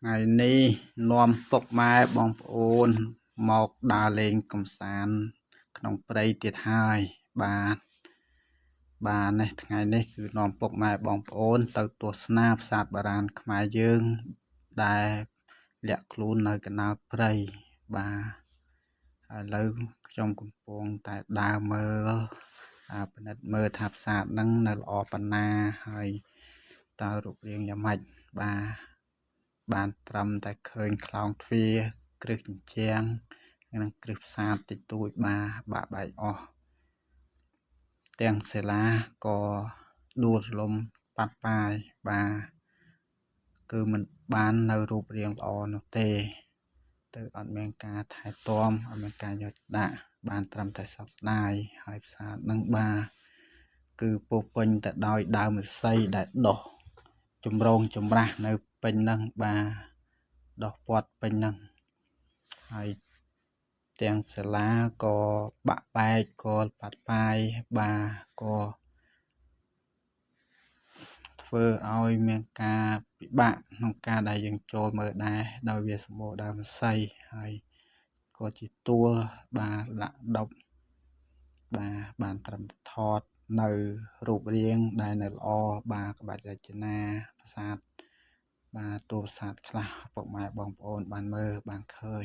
ថ្ងៃនេះនាំពុកម៉ែបងប្អូនមកដើរលេងកម្សាន្តក្នុងព្រៃទៀតហើយបាទនេះថ្ងៃនេះគឺនាំពុកម៉ែបងប្អូនទៅទស្សនាប្រាសាទបុរាណខ្មែរយើងដែលលាក់ខ្លួននៅកណ្ដាលព្រៃបាទឥឡូវខ្ញុំកំពុងតែដើរមើលពិនិត្យមើលថាប្រាសាទហ្នឹងនៅល្អប៉ុណ្ណាហើយតើរូបរាងយ៉ាងម៉េចបានត្រឹមតែឃើញខ្លោងទ្វារគ្រឹះជញ្ជាំងនិងគ្រឹះប្រាសាទតិចតួចបាក់បែកអស់ទាំងសិលាក៏ដួលរលំបាត់បាយគឺមិនបាននៅរូបរាងល្អនោះទេទៅអត់មានការថែទាំអត់មានការយកដាក់បានត្រឹមតែសោកស្ដាយហើយប្រាសាទនឹងគឺពោពេញទៅដោយដើមឫស្សីដែលដុះចម្រូងចម្រាសនៅពេញហ្នឹងដុះព័ទ្ធពេញហ្នឹងហើយទាំងសាលាក៏បាក់បែកក៏បាត់បាយក៏ធ្វើឲ្យមានការពិបាកក្នុងការដែលយើងចូលមើលដែរដោយវាសម្បូរដើមឫស្សីហើយក៏ជាទួលដាក់ដប់បានត្រឹមថតនៅរូបរាងដែលនៅល្អក្បាច់រចនាប្រាសាទតួប្រាសាទខ្លះពុកម៉ែបងប្អូនបានមើលបានឃើញ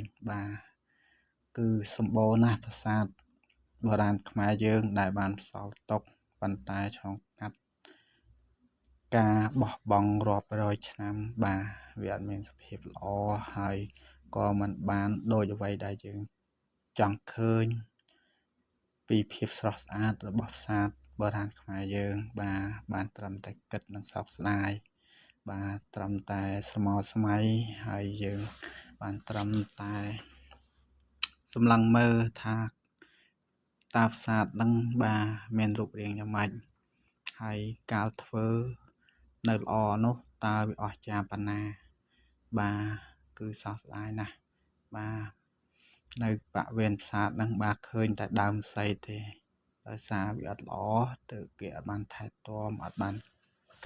គឺសម្បូរណាស់ប្រាសាទបុរាណខ្មែរយើងដែលបានផ្សល់ទុកប៉ុន្តែឆ្លងកាត់ការបោះបង់រាប់រយឆ្នាំវាអត់មានសភាពល្អហើយក៏មិនបានដូចអ្វីដែលយើងចង់ឃើញពីភាពស្រស់ស្អាតរបស់ប្រាសាទបុរាណខ្មែរយើងបានត្រឹមតែគិតនិងសោកស្ដាយត្រឹមតែស្មុគស្មាញហើយយើងបានត្រឹមតែសម្លឹងមើលថាតើប្រាសាទហ្នឹងមានរូបរាងយ៉ាងម៉េចហើយកាលធ្វើនៅល្អនោះតើវាអស្ចារ្យប៉ុណ្ណាគឺសោកស្ដាយណាស់នៅបរិវេណប្រាសាទហ្នឹងឃើញតែដើមឫស្សីទេដោយសារវាអត់ល្អទៅគេអត់បានថែទាំអត់បាន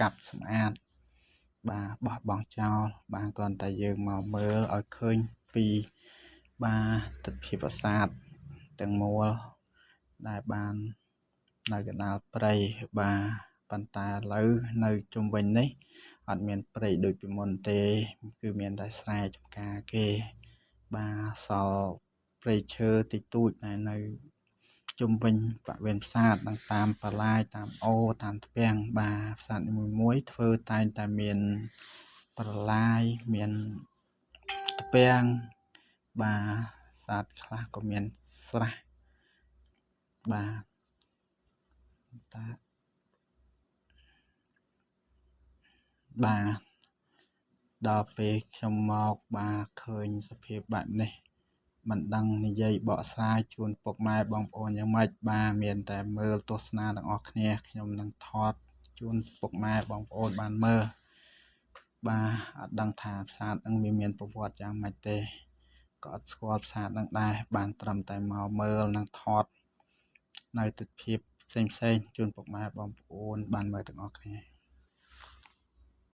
កាប់សម្អាតបោះបង់ចោលគ្រាន់តែយើងមកមើលឲ្យឃើញពីទិដ្ឋភាពប្រាសាទទាំងមូលដែលបាននៅកណ្ដាលព្រៃប៉ុន្តែឥឡូវនៅជុំវិញនេះអត់មានព្រៃដូចពីមុនទេគឺមានតែស្រែចម្ការគេសល់ព្រៃឈើតិចតួចដែលនៅជុំវិញបរិវេណប្រាសាទនិងតាមបន្លាយតាមអូរតាមទ្វាំងប្រាសាទនីមួយៗធ្វើតែងតែមានបន្លាយមានទ្វាំងប្រាសាទខ្លះក៏មានស្រះដល់ពេលខ្ញុំមកឃើញសភាពបែបនេះមិនដឹងនិយាយបកស្រាយជូនពុកម៉ែបងប្អូនយ៉ាងម៉េចមានតែមើលទស្សនាទាំងអស់គ្នាខ្ញុំនឹងថតជូនពុកម៉ែបងប្អូនបានមើលអត់ដឹងថាប្រាសាទហ្នឹងមានប្រវត្តិយ៉ាងម៉េចទេក៏អត់ស្គាល់ប្រាសាទហ្នឹងដែរបានត្រឹមតែមកមើលនិងថតនៅទិដ្ឋភាពផ្សេងៗជូនពុកម៉ែបងប្អូនបានមើលទាំងអស់គ្នា